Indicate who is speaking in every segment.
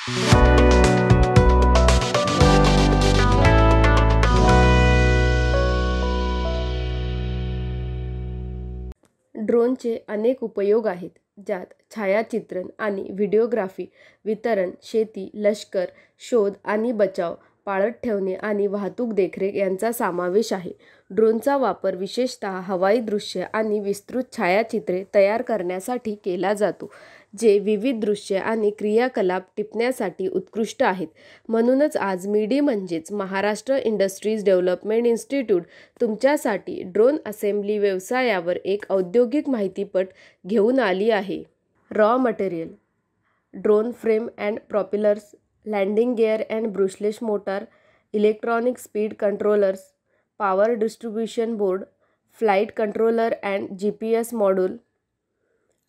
Speaker 1: ड्रोनचे अनेक उपयोग आहेत, ज्यात छायाचित्रण आणि व्हिडिओग्राफी, वितरण, शेती, लष्कर, शोध आणि बचाव, पाळत ठेवणे आणि वाहतूक देखरेख यांचा समावेश आहे. ड्रोनचा वापर विशेषतः हवाई दृश्ये आणि विस्तृत छायाचित्रे तयार करण्यासाठी केला जातो, जे विविध दृश्ये आणि क्रियाकलाप टिपण्यासाठी उत्कृष्ट आहेत. म्हणूनच आज मिडी म्हणजेच महाराष्ट्र इंडस्ट्रीज डेव्हलपमेंट इन्स्टिट्यूट तुमच्यासाठी ड्रोन असेंब्ली व्यवसायावर एक औद्योगिक माहितीपट घेऊन आली आहे. Raw material: drone frame and propellers, landing gear and brushless motor, electronic speed controllers, power distribution board, flight controller and GPS module,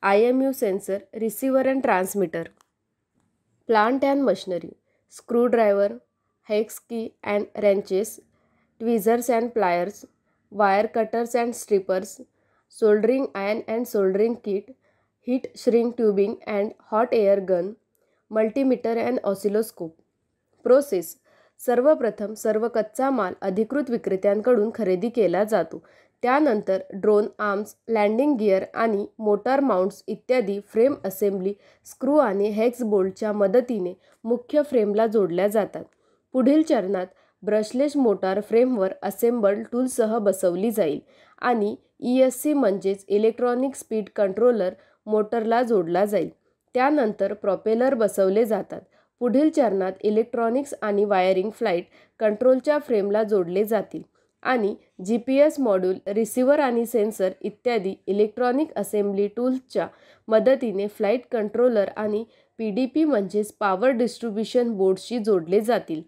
Speaker 1: IMU sensor, receiver and transmitter. Plant and machinery: screwdriver, hex key and wrenches, tweezers and pliers, wire cutters and strippers, soldering iron and soldering kit, heat shrink tubing and hot air gun, multimeter and oscilloscope. Process: सर्वप्रथम सर्व कच्चा माल अधिकृत विक्रेत्यांकडून खरेदी केला जातो. त्यानंतर ड्रोन आर्म्स, लँडिंग गिअर आणि मोटार माउंट्स इत्यादी फ्रेम असेंब्ली स्क्रू आणि हेक्स बोल्टच्या मदतीने मुख्य फ्रेमला जोडल्या जातात. पुढील चरणात ब्रशलेस मोटार फ्रेमवर असेंबल्ड टूलसह बसवली जाईल आणि ESC म्हणजेच इलेक्ट्रॉनिक स्पीड कंट्रोलर मोटरला जोडला जाईल. त्यानंतर प्रॉपेलर बसवले जातात. पुढील चरणात इलेक्ट्रॉनिक्स आणि वायरिंग फ्लाइट कंट्रोलच्या फ्रेमला जोडले जातील आणि GPS मॉड्यूल, रिसीव्हर आणि सेन्सर इत्यादी इलेक्ट्रॉनिक असेंब्ली टूल्सच्या मदतीने फ्लाइट कंट्रोलर आणि PDP म्हणजेच पॉवर डिस्ट्रीब्युशन बोर्डशी जोडले जातील.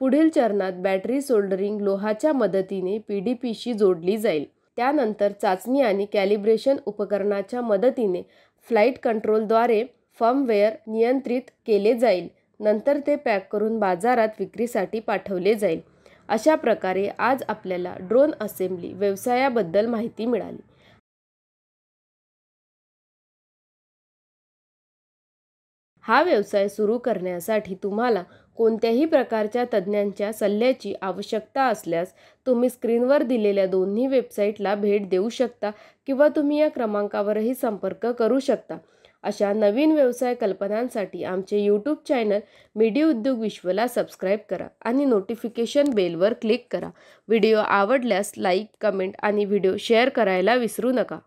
Speaker 1: पुढील चरणात बॅटरी सोल्डरिंग लोहाच्या मदतीने PDPशी जोडली जाईल. त्यानंतर चाचणी आणि कॅलिब्रेशन उपकरणाच्या मदतीने फ्लाइट कंट्रोलद्वारे फर्मवेअर नियंत्रित केले जाईल. नंतर ते पॅक करून बाजारात विक्रीसाठी पाठवले जाईल. अशा प्रकारे आज आपल्याला ड्रोन असेंब्ली व्यवसायाबद्दल माहिती मिळाली. हा व्यवसाय सुरू करण्यासाठी तुम्हाला कोणत्याही प्रकारच्या तज्ज्ञांच्या सल्ल्याची आवश्यकता असल्यास तुम्ही स्क्रीनवर दिलेल्या दोन्ही वेबसाईटला भेट देऊ शकता किंवा तुम्ही या क्रमांकावरही संपर्क करू शकता. अशा नवीन व्यवसाय कल्पनांसाठी आमचे YouTube चॅनल मिडी उद्योग विश्वला सबस्क्राईब करा आणि नोटिफिकेशन बेलवर क्लिक करा. व्हिडिओ आवडल्यास लाईक, कमेंट आणि व्हिडिओ शेअर करायला विसरू नका.